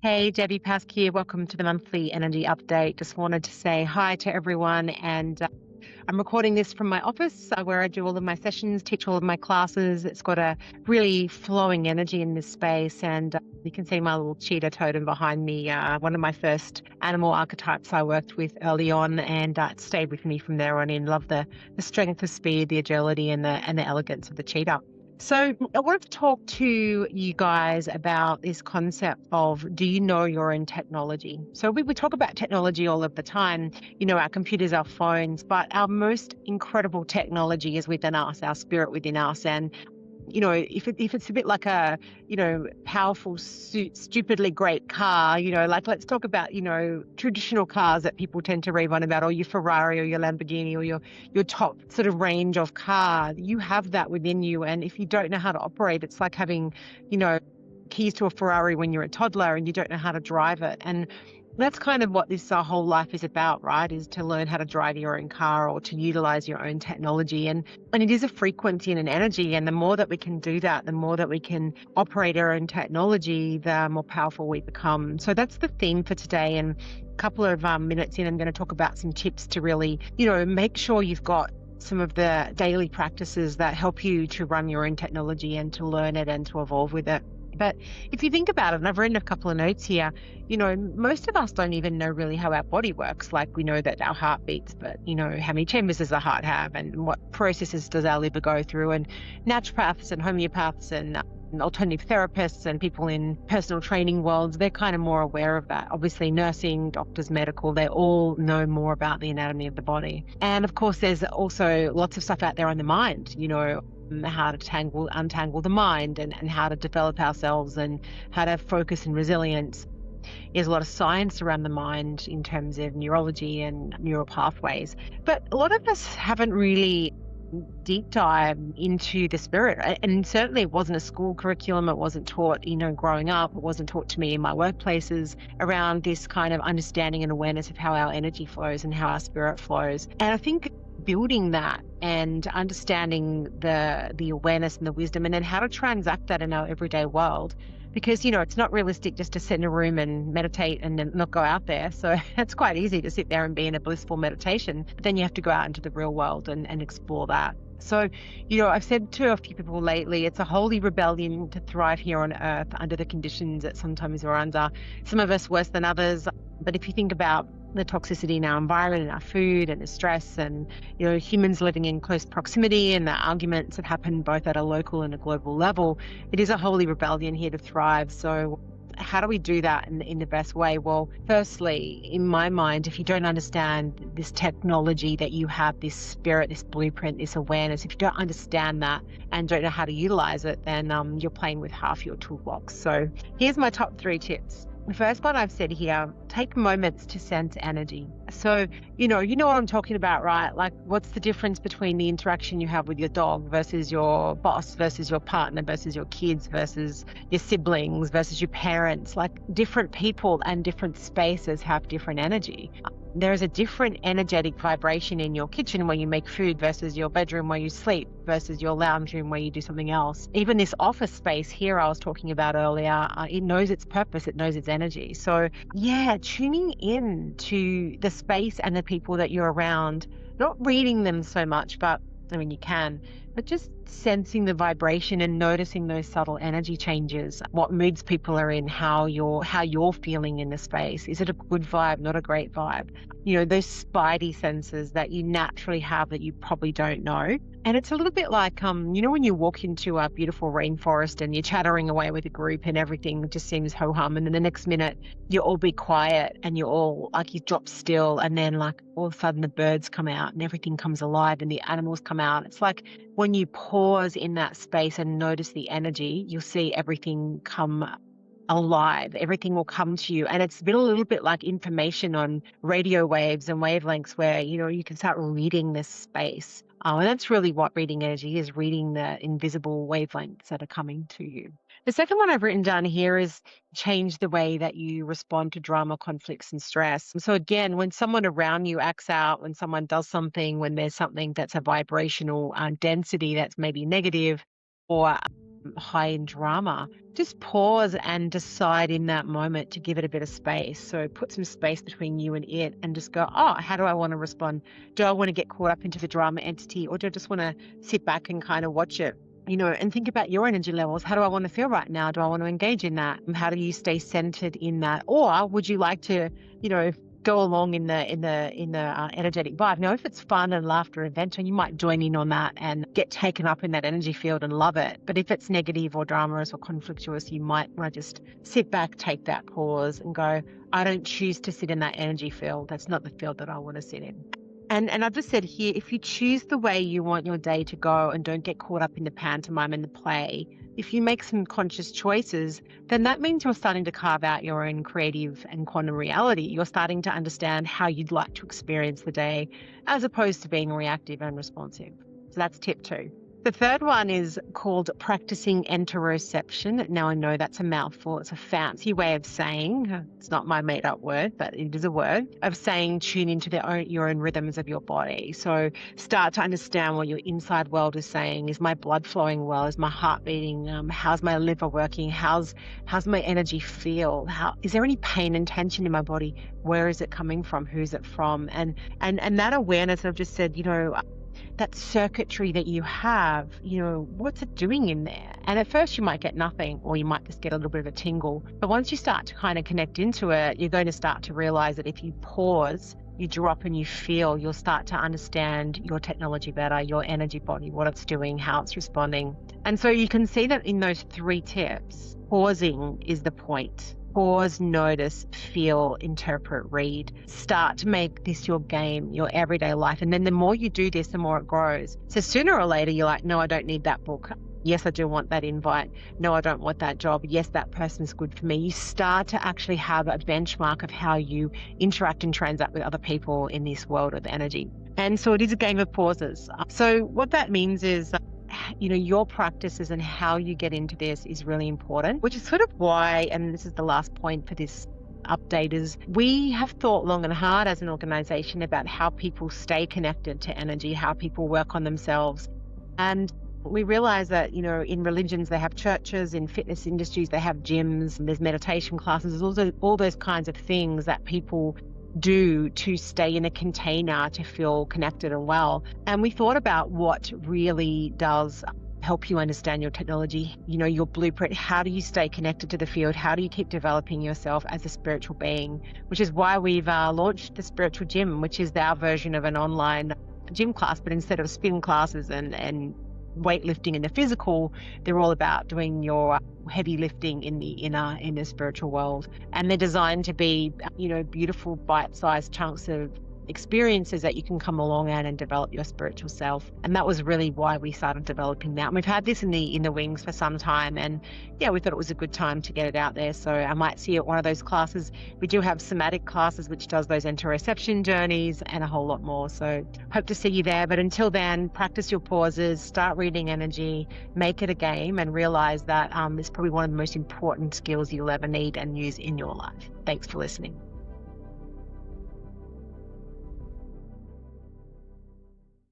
Hey, Debbie Pask here. Welcome to the monthly energy update. Just wanted to say hi to everyone. And I'm recording this from my office where I do all of my sessions, teach all of my classes. It's got a really flowing energy in this space. And you can see my little cheetah totem behind me, one of my first animal archetypes I worked with early on. And it stayed with me from there on in. Love the strength, the speed, the agility, and the elegance of the cheetah. So I wanted to talk to you guys about this concept of, do you know your own technology? So we talk about technology all of the time, our computers, our phones, but our most incredible technology is within us, our spirit within us. And if it's a bit like a, powerful, stupidly great car, like let's talk about, traditional cars that people tend to rave on about, or your Ferrari or your Lamborghini or your top sort of range of car. You have that within you. And if you don't know how to operate, it's like having, keys to a Ferrari when you're a toddler and you don't know how to drive it. And that's kind of what this whole life is about, right? Is to learn how to drive your own car or to utilize your own technology. And it is a frequency and an energy. And the more that we can do that, the more that we can operate our own technology, the more powerful we become. So that's the theme for today. And a couple of minutes in, I'm going to talk about some tips to really, make sure you've got some of the daily practices that help you to run your own technology and to learn it and to evolve with it. But if you think about it, and I've written a couple of notes here, most of us don't even know really how our body works. Like we know that our heart beats, but how many chambers does the heart have and what processes does our liver go through? And naturopaths and homeopaths and alternative therapists and people in personal training worlds, they're kind of more aware of that. Obviously, nursing, doctors, medical, they all know more about the anatomy of the body. And of course, there's also lots of stuff out there on the mind, how to untangle the mind and how to develop ourselves and how to focus and resilience. There's a lot of science around the mind in terms of neurology and neural pathways. But a lot of us haven't really deep dive into the spirit. And certainly it wasn't a school curriculum. It wasn't taught, growing up. It wasn't taught to me in my workplaces around this kind of understanding and awareness of how our energy flows and how our spirit flows. And I think building that and understanding the awareness and the wisdom and then how to transact that in our everyday world. Because, it's not realistic just to sit in a room and meditate and then not go out there. So it's quite easy to sit there and be in a blissful meditation, but then you have to go out into the real world and explore that. So, I've said to a few people lately, it's a holy rebellion to thrive here on earth under the conditions that sometimes we're under, some of us worse than others. But if you think about the toxicity in our environment and our food and the stress and, humans living in close proximity and the arguments that happen both at a local and a global level, it is a holy rebellion here to thrive. So how do we do that in the best way? Well, firstly, in my mind, if you don't understand this technology that you have, this spirit, this blueprint, this awareness, if you don't understand that and don't know how to utilize it, then you're playing with half your toolbox. So here's my top 3 tips. The first one I've said here, take moments to sense energy. So, you know what I'm talking about, right? Like, what's the difference between the interaction you have with your dog versus your boss versus your partner versus your kids versus your siblings versus your parents? Like, different people and different spaces have different energy. There is a different energetic vibration in your kitchen where you make food versus your bedroom where you sleep versus your lounge room where you do something else. Even this office space here I was talking about earlier, it knows its purpose, it knows its energy. So yeah, tuning in to the space and the people that you're around, not reading them so much, but I mean, you can, but just sensing the vibration and noticing those subtle energy changes, what moods people are in, how you're feeling in the space. Is it a good vibe, not a great vibe? Those spidey senses that you naturally have that you probably don't know. And it's a little bit like, when you walk into a beautiful rainforest and you're chattering away with a group and everything just seems ho-hum. And then the next minute you all be quiet and you're all like, you drop still. And then like all of a sudden the birds come out and everything comes alive and the animals come out. It's like when you pause in that space and notice the energy, you'll see everything come alive. Everything will come to you. And it's been a little bit like information on radio waves and wavelengths where, you can start reading this space. And that's really what reading energy is, reading the invisible wavelengths that are coming to you. The second one I've written down here is change the way that you respond to drama, conflicts, and stress. So again, when someone around you acts out, when someone does something, when there's something that's a vibrational density that's maybe negative, or high in drama, just pause and decide in that moment to give it a bit of space. So put some space between you and it and just go, oh, how do I want to respond? Do I want to get caught up into the drama entity, or do I just want to sit back and kind of watch it? And think about your energy levels. How do I want to feel right now? Do I want to engage in that? How do you stay centered in that? Or would you like to, go along in the energetic vibe? Now, if it's fun and laughter and adventure, you might join in on that and get taken up in that energy field and love it. But if it's negative or dramatous or conflictuous, you might want to just sit back, take that pause and go, I don't choose to sit in that energy field. That's not the field that I want to sit in. And I've just said here, if you choose the way you want your day to go and don't get caught up in the pantomime and the play, if you make some conscious choices, then that means you're starting to carve out your own creative and quantum reality. You're starting to understand how you'd like to experience the day as opposed to being reactive and responsive. So that's tip 2. The third one is called practicing interoception. Now, I know that's a mouthful. It's a fancy way of saying, it's not my made up word, but it is a word, of saying tune into your own rhythms of your body. So start to understand what your inside world is saying. Is my blood flowing well? Is my heart beating? How's my liver working? How's my energy feel? Is there any pain and tension in my body? Where is it coming from? Who's it from? And that awareness, I've just said, that circuitry that you have, what's it doing in there? And at first you might get nothing, or you might just get a little bit of a tingle. But once you start to kind of connect into it, you're going to start to realize that if you pause, you drop and you feel, you'll start to understand your technology better, your energy body, what it's doing, how it's responding. And so you can see that in those 3 tips, pausing is the point. Pause, notice, feel, interpret, read. Start to make this your game, your everyday life. And then the more you do this, the more it grows. So sooner or later, you're like, no, I don't need that book. Yes, I do want that invite. No, I don't want that job. Yes, that person's good for me. You start to actually have a benchmark of how you interact and transact with other people in this world of energy. And so it is a game of pauses. So what that means is, your practices and how you get into this is really important, which is sort of why, and this is the last point for this update, is we have thought long and hard as an organization about how people stay connected to energy, how people work on themselves. And we realize that, in religions, they have churches, in fitness industries, they have gyms, there's meditation classes, there's also all those kinds of things that people do to stay in a container to feel connected and well. And we thought about what really does help you understand your technology, your blueprint. How do you stay connected to the field? How do you keep developing yourself as a spiritual being? Which is why we've launched the Spiritual Gym, which is our version of an online gym class, but instead of spin classes and weightlifting in the physical, they're all about doing your heavy lifting in the spiritual world. And they're designed to be, beautiful bite-sized chunks of experiences that you can come along and develop your spiritual self. And that was really why we started developing that. And we've had this in the wings for some time, and we thought it was a good time to get it out there. So I might see at one of those classes. We do have somatic classes, which does those interoception journeys and a whole lot more. So hope to see you there. But until then, practice your pauses, start reading energy, make it a game, and realize that it's probably one of the most important skills you'll ever need and use in your life. Thanks for listening.